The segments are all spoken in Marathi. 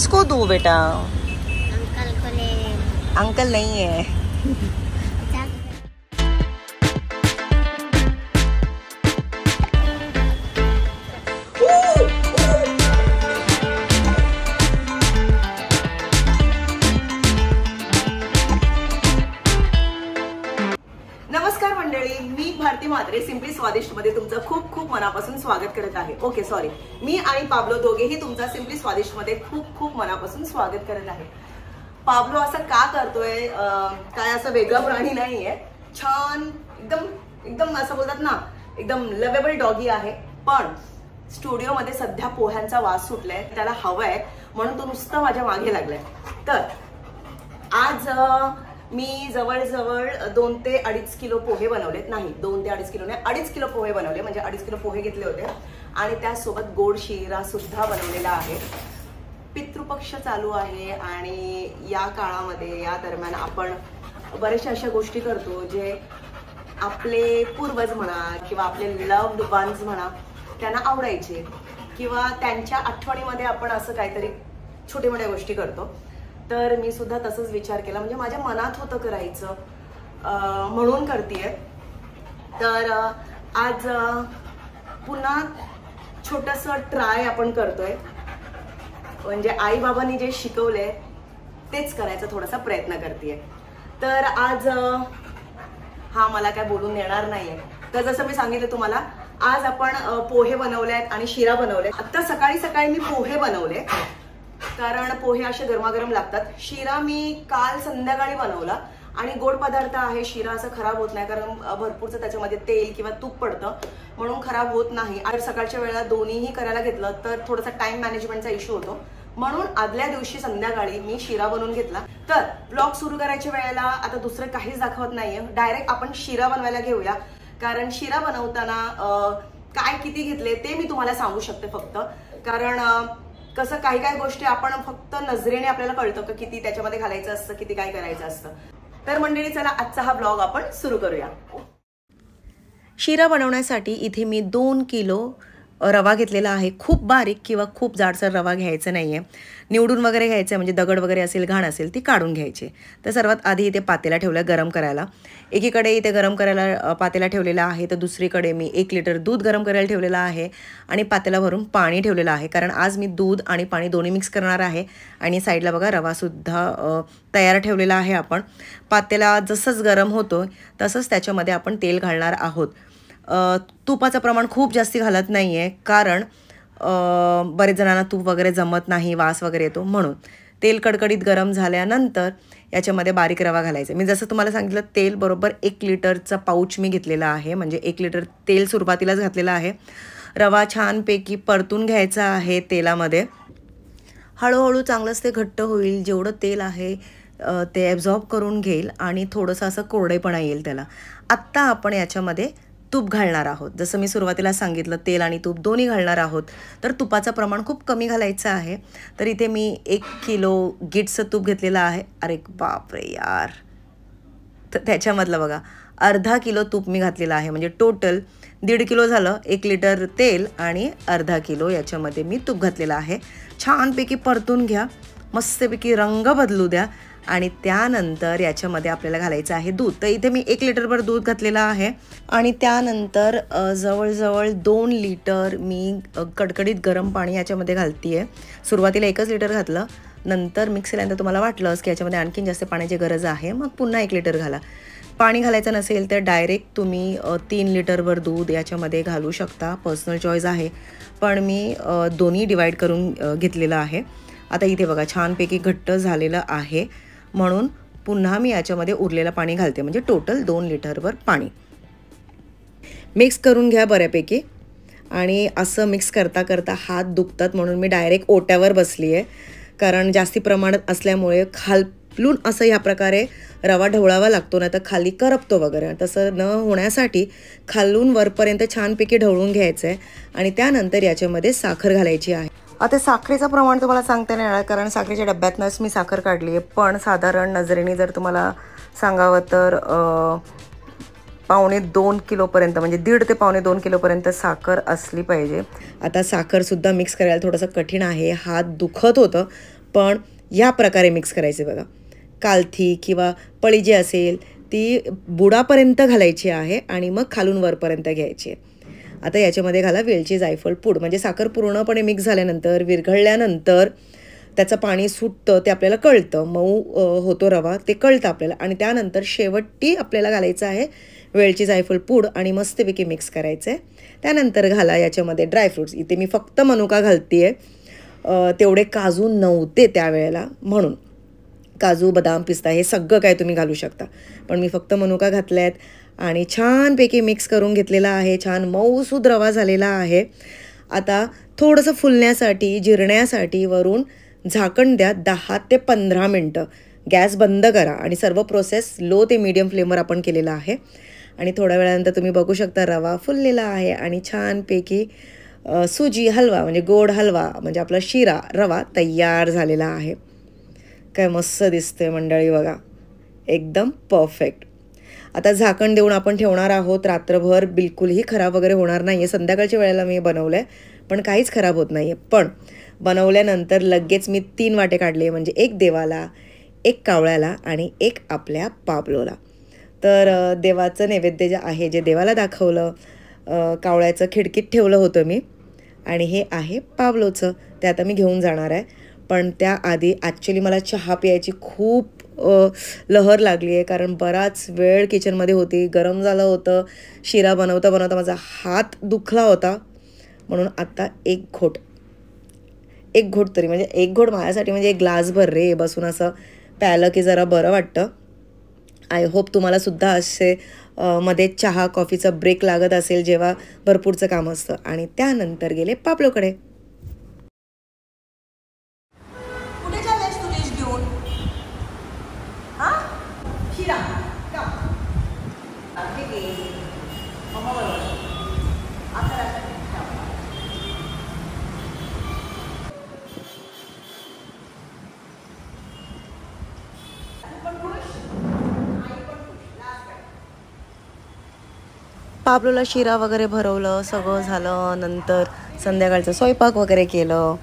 किसको दूं बेटा? अंकल को ले। अंकल नहीं है। नमस्कार मंडळी, मी भारती म्हात्रे सिम्पली स्वादिष्ट मध्ये तुमचं खूप खूप मनापासून स्वागत करत आहे। ओके सॉरी, मी आणि पाब्लो दोघेही तुमचा सिम्पली स्वादिष्ट मध्ये खूप खूप मनापासून स्वागत करत आहे। पाब्लो असं का करतोय? काय असं वेगळं प्राणी नाहीये, छान एकदम एकदम असं बोलतात ना, एकदम लवेबल डॉगी आहे। पण स्टुडिओ मध्ये सध्या पोह्यांचा वास सुटलाय, त्याला हवाय म्हणून तो नुसतं माझ्या मागे लागलाय। तर आज मी जवळजवळ 2 ते 2.5 किलो पोहे बनवलेत। नाही, 2 ते 2.5 किलो नाही, 2.5 किलो पोहे बनवले, म्हणजे 2.5 किलो पोहे घेतले होते आणि त्यासोबत गोड शिरा सुद्धा बनवलेला आहे। पितृपक्ष चालू आहे आणि या काळामध्ये या दरम्यान आपण बऱ्याचशा अशा गोष्टी करतो जे आपले पूर्वज म्हणा किंवा आपले लव्ड वन्स म्हणा त्यांना आवडायचे, किंवा त्यांच्या आठवणीमध्ये आपण असं काहीतरी छोटे मोठ्या गोष्टी करतो। तर मी सुद्धा तसंच विचार केला, म्हणजे माझ्या मनात होतं करायचं म्हणून करतेय। तर आज पुन्हा छोटंसं ट्राय आपण करतोय, म्हणजे आई बाबांनी जे शिकवलंय तेच करायचा थोडासा प्रयत्न करतेय। तर आज हा मला काय बोलून देणार नाहीये। तर जसं मी सांगितलं तुम्हाला, आज आपण पोहे बनवलेत आणि शिरा बनवले। आता सकाळी सकाळी मी पोहे बनवले कारण पोहे असे गरमागरम लागतात। शिरा मी काल संध्याकाळी बनवला आणि गोड पदार्थ आहे, शिरा असं खराब होत नाही कारण भरपूरचं त्याच्यामध्ये तेल किंवा तूप पडतं, म्हणून खराब होत नाही। आणि सकाळच्या वेळेला दोन्हीही करायला घेतलं तर थोडासा टाइम मॅनेजमेंटचा इश्यू होतो, म्हणून आदल्या दिवशी संध्याकाळी मी शिरा बनवून घेतला। तर ब्लॉग सुरू करायच्या वेळेला आता दुसरं काहीच दाखवत नाहीये, डायरेक्ट आपण शिरा बनवायला घेऊया। कारण शिरा बनवताना काय किती घेतले ते मी तुम्हाला सांगू शकते फक्त, कारण कसं काही काही गोष्टी आपण फक्त नजरेने आपल्याला कळतं की किती त्याच्यामध्ये घालायचं असतं, किती काय करायचं असतं। तर मंडळी चला आजचा हा ब्लॉग आपण सुरू करूया। शिरा बनवण्यासाठी इथे मी 2 किलो रवा घेतलेला आहे। खूप बारीक किंवा खूप जाडसर रवा घ्यायचा नाहीये, निवडून वगैरे घ्यायचं, म्हणजे दगड वगैरे असेल, घाण असेल ती काढून घ्यायची। तर सर्वात आधी इथे पातेला ठेवला गरम करायला। एकीकडे इथे गरम करायला पातेला ठेवलेला आहे, तर दुसरीकडे मी 1 लिटर दूध गरम करायला ठेवलेला आहे आणि पातेला भरून पाणी ठेवलेलं आहे, कारण आज मी दूध आणि पाणी दोन्ही मिक्स करणार आहे। आणि साईडला बघा रवासुद्धा तयार ठेवलेला आहे आपण। पातेला जसंच गरम होतो तसंच त्याच्यामध्ये आपण तेल घालणार आहोत। तुपाचं प्रमाण खूप जास्ती घालत नाही आहे, कारण बरेच जणांना तूप वगैरे जमत नाही, वास वगैरे येतो, म्हणून तेल कडकडीत गरम झाल्यानंतर याच्यामध्ये बारीक रवा घालायचा। मी जसं तुम्हाला सांगितलं, तेल बरोबर 1 लिटरचा पाऊच मी घेतलेला आहे, म्हणजे 1 लिटर तेल सुरुवातीलाच घातलेलं आहे। रवा छानपैकी परतून घ्यायचा आहे तेलामध्ये। हळूहळू चांगलंच ते घट्ट होईल, जेवढं तेल आहे ते ॲब्झॉर्ब करून घेईल आणि थोडंसं असं कोरडेपणा येईल त्याला। आत्ता आपण याच्यामध्ये तूप घालणार आहोत। जसं मी सुरुवातीला सांगितलं, तेल आणि तूप दोन्ही घालणार आहोत, तर तुपाचं प्रमाण खूप कमी घालायचं आहे। तर इथे मी 1 किलो गिट्सचं तूप घेतलेलं आहे। अरे बापरे यार, तर त्याच्यामधलं बघा अर्धा किलो तूप मी घातलेलं आहे, म्हणजे टोटल 1.5 किलो झालं। 1 लिटर तेल आणि अर्धा किलो याच्यामध्ये मी तूप घातलेलं आहे। छानपैकी परतून घ्या, मस्तपैकी रंग बदलू द्या आणि त्यानंतर याच्यामध्ये आपल्याला घालायचं आहे दूध। तर इथे मी 1 लिटरभर दूध घातलेलं आहे आणि त्यानंतर जवळजवळ 2 लिटर मी कडकडीत गरम पाणी याच्यामध्ये घालतीये। सुरुवातीला 1च लिटर घातलं, नंतर मिक्स केल्यानंतर तुम्हाला वाटलंच की याच्यामध्ये आणखीन जास्त पाण्याची गरज आहे, मग पुन्हा 1 लिटर घाला। पाणी घालायचं नसेल तर डायरेक्ट तुम्ही 3 लिटरभर दूध याच्यामध्ये घालू शकता, पर्सनल चॉईस आहे, पण मी दोन्ही डिवाईड करून घेतलेलं आहे। आता इथे बघा छानपैकी घट्ट झालेलं आहे, म्हणून पुन्हा मी याच्यामध्ये उरलेलं पाणी घालते, म्हणजे टोटल 2 लिटरभर पाणी। मिक्स करून घ्या बऱ्यापैकी, आणि असं मिक्स करता करता हात दुखतात, म्हणून मी डायरेक्ट ओट्यावर बसली आहे, कारण जास्ती प्रमाणात असल्यामुळे खालून असं ह्या प्रकारे रवा ढवळावा लागतो, नाही तर खाली करपतो वगैरे। तसं न होण्यासाठी खालून वरपर्यंत छानपैकी ढवळून घ्यायचं आहे आणि त्यानंतर याच्यामध्ये साखर घालायची आहे। आता साखरेचं प्रमाण तुम्हाला सांगता नाही येणार, कारण साखरेच्या डब्यातनंच मी साखर काढली आहे, पण साधारण नजरेने जर तुम्हाला सांगावं तर पावणे 2 किलोपर्यंत, म्हणजे 1.5 ते पावणे 2 किलोपर्यंत साखर असली पाहिजे। आता साखरसुद्धा मिक्स करायला थोडंसं कठीण आहे, हात दुखत होतं, पण ह्या प्रकारे मिक्स करायचे बघा. कालथी किंवा पळी जी असेल ती बुडापर्यंत घालायची आहे आणि मग खालून वरपर्यंत घ्यायची आहे. आता याच्यामध्ये घाला वेलची जायफळ पूड. म्हणजे साखर पूर्णपणे मिक्स झाल्यानंतर विरघळल्यानंतर त्याचं पाणी सुटतं ते आपल्याला कळतं, मऊ होतो रवा ते कळतं आपल्याला. आणि त्यानंतर शेवटी आपल्याला घालायचं आहे वेलची जायफळ पूड आणि मस्तपैकी मिक्स करायचं आहे. त्यानंतर घाला याच्यामध्ये ड्रायफ्रूट्स. इथे मी फक्त मनुका घालते आहे, तेवढे काजू नव्हते त्यावेळेला म्हणून. काजू बदाम पिस्ता हे सगळं काय तुम्ही घालू शकता, पण मी फक्त मनुका घातल्या आहेत. आणि छानपैकी मिक्स करून घेतलेला आहे. छान मऊसूद रवा झालेला आहे. आता थोडंसं फुलण्यासाठी जिरण्यासाठी वरून झाकण द्या 10 ते 15 मिनटं. गॅस बंद करा आणि सर्व प्रोसेस लो ते मीडियम फ्लेमवर आपण केलेला आहे. आणि थोड्या वेळानंतर तुम्ही बघू शकता रवा फुललेला आहे आणि छानपैकी सुजी हलवा म्हणजे गोड हलवा म्हणजे आपला शिरा रवा तयार झालेला आहे. काय मस्त दिसतंय मंडळी बघा, एकदम परफेक्ट. आता झाकण देऊन आपण ठेवणार आहोत रात्रभर. बिलकुलही खराब वगैरे होणार नाही आहे. संध्याकाळच्या वेळेला मी बनवलं आहे पण काहीच खराब होत नाही आहे. पण बनवल्यानंतर लगेच मी 3 वाटे काढले, म्हणजे एक देवाला, एक कावळ्याला आणि एक आपल्या पाबलोला. तर देवाचं नैवेद्य जे आहे जे देवाला दाखवलं, कावळ्याचं खिडकीत ठेवलं होतं मी, आणि हे आहे पाबलोचं, ते आता मी घेऊन जाणार आहे. पण त्याआधी ॲक्च्युली मला चहा प्यायची खूप लहर लागली आहे, कारण बराच वेळ किचनमध्ये होती, गरम झालं होतं. शिरा बनवता बनवता माझा हात दुखला होता, म्हणून आत्ता एक घोट तरी, म्हणजे एक घोट माझ्यासाठी म्हणजे एक ग्लासभर रे बसून असं प्यायलं की जरा बरं वाटतं. आय होप तुम्हाला सुद्धा असे मध्ये चहा कॉफीचा ब्रेक लागत असेल जेव्हा भरपूरचं काम असतं. आणि त्यानंतर गेले पाबलोकडे. कुठे चाललायस तू डिश घेऊन? हा शिरा का ठीक आहे मम्मा बरोबर आता पाबलोला शिरा वगैरे भरवलं, सगळं झालं. नंतर संध्याकाळचं स्वयंपाक वगैरे केलं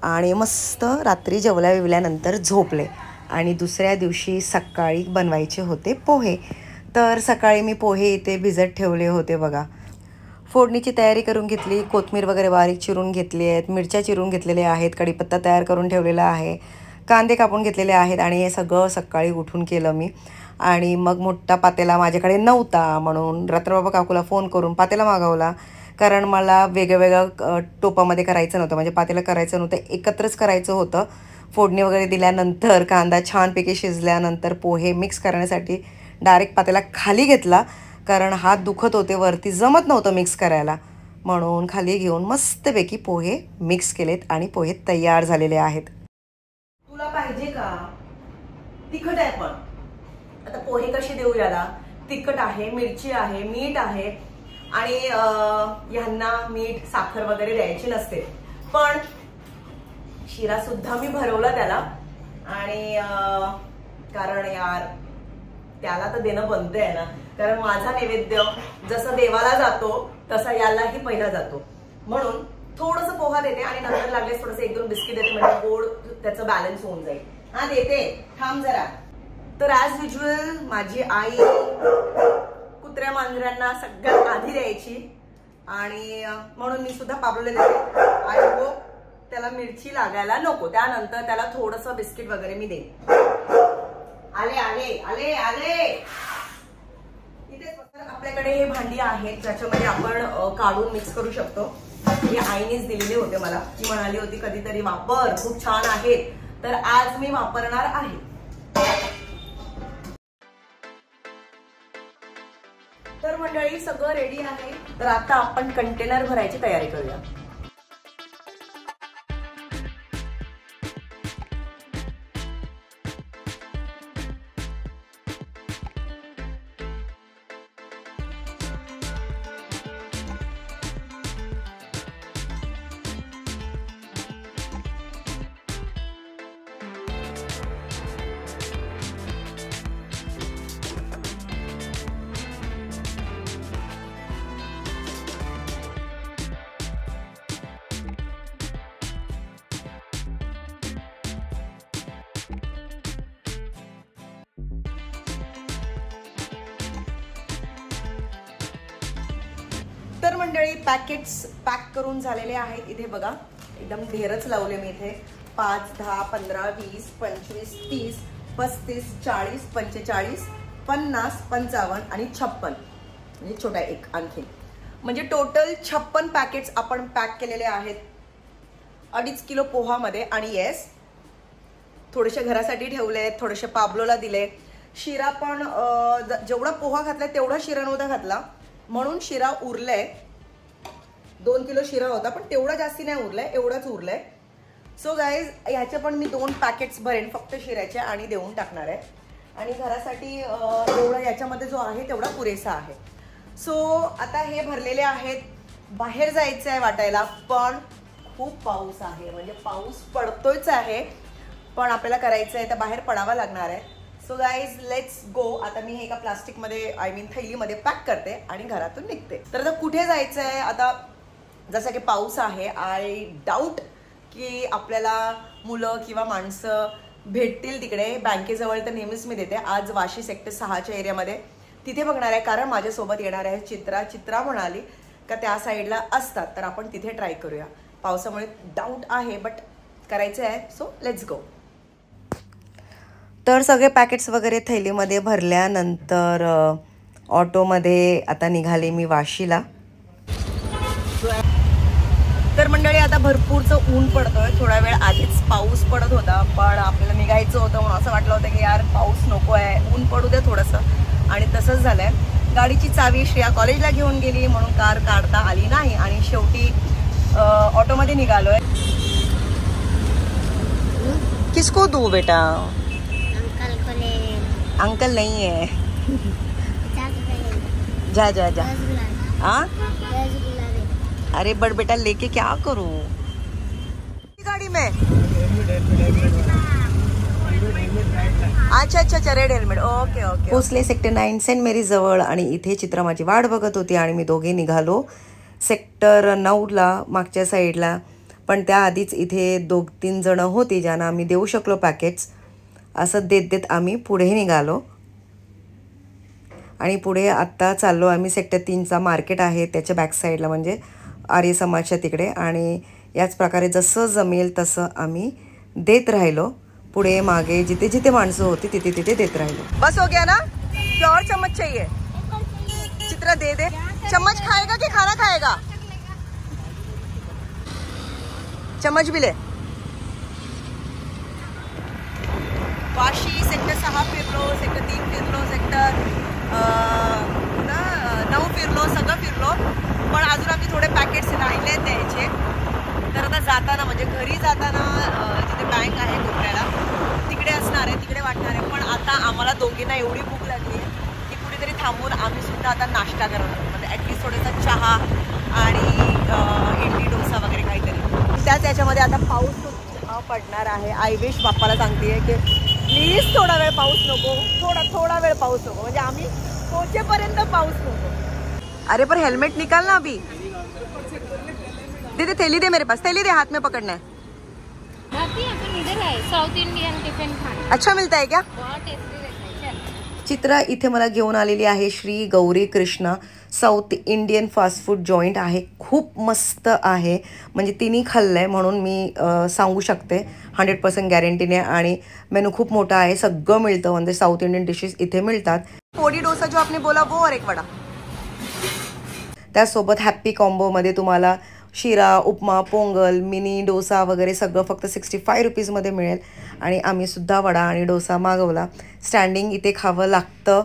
आणि मस्त रात्री जेवल्या विवल्यानंतर झोपले. आणि दुसऱ्या दिवशी सकाळी बनवायचे होते पोहे. तर सकाळी मी पोहे इथे भिजत ठेवले होते बघा. फोडणीची तयारी करून घेतली, कोथिंबीर वगैरे बारीक चिरून घेतली आहेत, मिरच्या चिरून घेतलेल्या आहेत, कढीपत्ता तयार करून ठेवलेला आहे, कांदे कापून घेतलेले आहेत. आणि हे सगळं सकाळी उठून केलं मी. आणि मग मोठा पातेला माझ्याकडे नव्हता म्हणून रात्रबाबा काकूला फोन करून पातेला मागवला, कारण मला वेगळं टोपामध्ये करायचं नव्हतं, म्हणजे पातेलं करायचं नव्हतं, एकत्रच करायचं होतं. फोडणी वगैरे दिल्यानंतर कांदा छानपैकी शिजल्यानंतर पोहे मिक्स करण्यासाठी डायरेक्ट पातेला खाली घेतला, कारण हात दुखत होते, वरती जमत नव्हतं मिक्स करायला, म्हणून खाली घेऊन मस्तपैकी पोहे मिक्स केलेत आणि पोहे तयार झालेले आहेत. तुला पाहिजे का? तिखट आहे पण आता पोहे कसे देऊ याला? तिखट आहे, मिरची आहे, मीठ आहे आणि ह्यांना मीठ साखर वगैरे द्यायची नसते. पण शिरा सुद्धा मी भरवला त्याला, आणि कारण यार त्याला तर देणं बंद आहे ना, कारण माझा नैवेद्य जसं देवाला जातो तसा यालाही पहिला जातो. म्हणून थोडंसं पोहा देते आणि नंतर लागलेच थोडंसं 1-2 बिस्किट देते, म्हणजे गोड त्याचं बॅलन्स होऊन जाईल. हा देते, थांब जरा. तर ॲज युज्युअल माझी आई कुत्र्या मांजरांना सगळ्यात आधी द्यायची, आणि म्हणून मी सुद्धा पाबलोला देते. आय होप त्याला मिरची लागायला नको, त्यानंतर त्याला थोडंसं बिस्किट वगैरे मी देईन. आले आले आले आले. इथे आपल्याकडे हे भांडी आहेत ज्याच्यामध्ये आपण काढून मिक्स करू शकतो. हे आईनेच दिलेले होते मला, ती म्हणाली होती कधीतरी वापर, खूप छान आहेत, तर आज मी वापरणार आहे. तर मंडळी सगळं रेडी आहे, तर आता आपण कंटेनर भरायची तयारी करूया. तर मंडळी पॅकेट्स पॅक करून झालेले आहेत. इथे बघा एकदम ढेरच लावले मी इथे. 5, 10, 15, 20, 25, 30, 35, 40, 45, 50, 55 आणि 56 म्हणजे छोटा एक आणखी, म्हणजे टोटल 56 पॅकेट्स आपण पॅक केलेले आहेत 2.5 किलो पोहामध्ये. आणि येस, थोडेसे घरासाठी ठेवले, थोडेसे पाब्लोला दिले. शिरा पण जेवढा पोहा घातला तेवढा शिरा नव्हता घातला म्हणून शिरा उरलाय. 2 किलो शिरा होता पण तेवढा जास्ती नाही उरलाय, एवढाच उरलाय. सो गाईज ह्याचे पण मी 2 पॅकेट्स भरेन फक्त शिऱ्याचे आणि देऊन टाकणार आहे. आणि घरासाठी एवढा याच्यामध्ये जो आहे तेवढा पुरेसा आहे. सो आता हे भरलेले आहेत. बाहेर जायचं आहे वाटायला पण खूप पाऊस आहे, म्हणजे पाऊस पडतोच आहे पण आपल्याला करायचं आहे तर बाहेर पडावा लागणार आहे. So guys let's go. आता मी हे एका प्लास्टिकमध्ये थैलीमध्ये पॅक करते आणि घरातून निघते. तर आता कुठे जायचं आहे? आता जसं की पाऊस आहे, आय डाऊट की आपल्याला मुलं किंवा माणसं भेटतील तिकडे. बँकेजवळ तर नेहमीच मी देते. आज वाशी सेक्टर 6च्या एरियामध्ये तिथे बघणार आहे कारण माझ्यासोबत येणार आहे चित्रा म्हणाली का त्या साईडला असतात तर आपण तिथे ट्राय करूया. पावसामुळे डाऊट आहे बट करायचं आहे. So let's go. तर सगळे पॅकेट्स वगैरे थैलीमध्ये भरल्यानंतर ऑटोमध्ये आता निघाले मी वाशीला. तर मंडळी आता भरपूरचं ऊन पडतोय. थोडा वेळ आधीच पाऊस पडत होता पण आपल्याला निघायचं होतं म्हणून असं वाटलं होतं की यार पाऊस नको आहे, ऊन पडू दे थोडंसं. आणि तसंच झालंय. गाडीची चावी श्रेया कॉलेजला घेऊन गेली म्हणून कार काढता आली नाही आणि शेवटी ऑटोमध्ये निघालोय. किसको दू बेटा? अंकल को ले. अंकल नहीं है. चाचा जा जा जा. हाँ रसगुल्ला दे. अरे बड़ बेटा लेके क्या करूं गाड़ी में? अच्छा अच्छा अच्छा, रेड हेल्मेट. Okay okay. पोचले सेक्टर 9 सेंट मेरी जवळ आणि इथे चित्रा माझी वाट बघत होती आणि मी दोघे निघालो सेक्टर 9ला मागच्या साईडला. पण त्याआधीच इथे 2-3 जण होती ज्यांना आम्ही देऊ शकलो पॅकेट्स. असं देत देत आम्ही पुढे निघालो आणि पुढे आत्ता चाललो आम्ही. सेक्टर 3चा मार्केट आहे त्याच्या बॅक साईडला म्हणजे आर्य समाजच्या तिकडे. आणि याच प्रकारे जसं जमेल तसं आम्ही देत राहिलो. पुढे मागे जिथे जिथे माणसं होती तिथे तिथे देत राहिलो. बस हो गया ना? क्या और चम्मच चाहिए? चित्रा दे दे. चम्मच खाएगा कि खाना खाएगा? चम्मच भी ले. वाशी सेक्टर 6 फिरलो, सेक्टर 3 फिरलो, सेक्टर 9 फिरलो, सगळं फिरलो पण अजून आम्ही थोडे पॅकेट्स राहिले द्यायचे. तर आता जाताना म्हणजे घरी जाताना जिथे बँक आहे कोपऱ्याला तिकडे असणार आहे, तिकडे वाटणार आहे. पण आता आम्हाला दोघींना एवढी भूक लागली की कुठेतरी थांबून आम्ही सुद्धा आता नाश्ता करणार. म्हणजे ॲटलिस्ट थोडासा चहा आणि इडली डोसा वगैरे काहीतरी. त्याच्यामध्ये आता पाऊस पडणार आहे. आय विश बाप्पाला सांगते की प्लीज थोडा वेळ पाऊस नको, थोडा वेळ पाऊस नको, म्हणजे आम्ही पोहोचेपर्यंत पाऊस नको. अरे पर हेलमेट निकाल ना अभी. दे थैली दे मेरे पास. थैली दे, हाथ में पकड़ना है. इधर है साउथ इंडियन टिफिन खाना. अच्छा मिलता है क्या? बहुत टेस्टी रहता है. चित्रा इथे मला घेऊन आलेली आहे Shri Gauri Krishna south Indian fast food joint आहे. खूप मस्त आहे, म्हणजे तिने खाल्लंय म्हणून मी सांगू शकते 100% गॅरंटीने. आणि मेनू खूप मोठा आहे, सगळं मिळतं म्हणजे साऊथ इंडियन डिशेस इथे मिळतात. पोडी डोसा जो आपने बोला वो और एक वडा. त्यासोबत हॅप्पी कॉम्बोमध्ये तुम्हाला शिरा, उपमा, पोंगल, मिनी डोसा वगैरे सगळं फक्त 65 रुपीजमध्ये मिळेल. आणि आम्ही सुद्धा वडा आणि डोसा मागवला. स्टँडिंग इथे खावं लागतं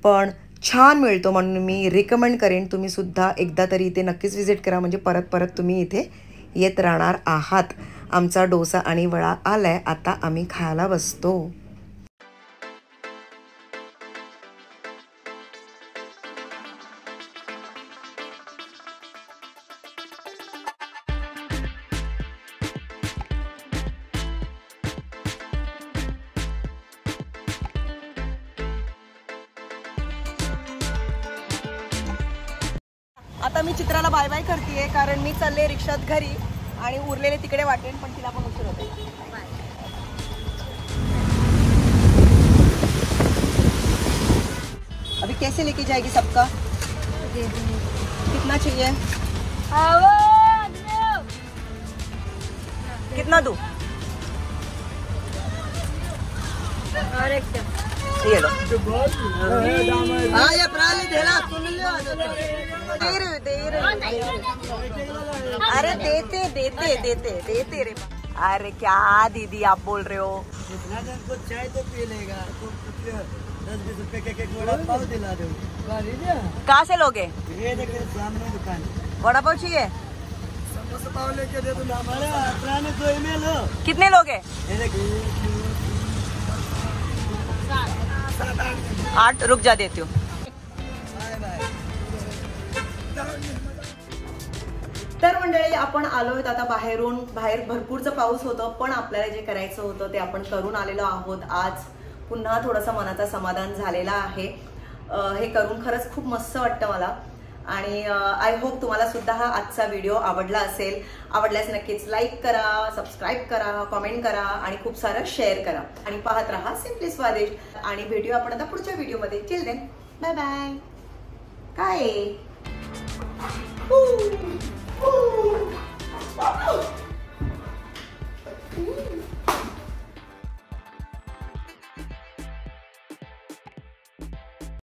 पण छान मिळतो म्हणून मी रिकमेंड करेन तुम्ही सुद्धा एकदा तरी इथे नक्कीच व्हिजिट करा, म्हणजे परत परत तुम्ही इथे येत राहणार आहात. आमचा डोसा आणि वडा आलाय, आता आम्ही खायला बसतो. आता मी चित्राला बाय बाय करतेय कारण मी चालले रिक्षात घरी आणि उरलेले तिकडे वाटेन पण तिला पण उशीर होते. अभी कैसे लेके जाएगी सबका? कितना चाहिए? कितना दूं? और एक ये लो। अरे देते देते देते देते रे। अरे क्या दीदी आप बोल रहे हो? चाय तो पी लेगा तो 10-20 रुपए के वड़ा पाव दिला दो। कहाँ से लोगे? ये देखिए सामने दुकान वड़ा पाव चाहिए? समोसा पाव लेके दे दो हमारे पुराने 2 ml लो। कितने लोगे? ये देखिए 8 रुक जा देती हूँ। Bye bye. तर मंडळी आपण आलोय आता बाहेर भरपूरचा पाऊस होतो, पण आपल्याला जे करायचं होतं ते आपण करून आलेलो आहोत. आज पुन्हा थोडंसं मनाचा समाधान झालेला आहे. हे करून खरंच खूप मस्त वाटतं मला. आणि आय होप तुम्हाला सुद्धा हा आजचा व्हिडिओ आवडला असेल. आवडल्यास नक्कीच लाईक करा, सबस्क्राईब करा, कमेंट करा आणि खूप सारं शेअर करा. आणि पाहत राहा सिम्पली स्वादिष्ट. आणि भेटूया आपण आता पुढच्या व्हिडिओमध्ये. Till then bye bye. काय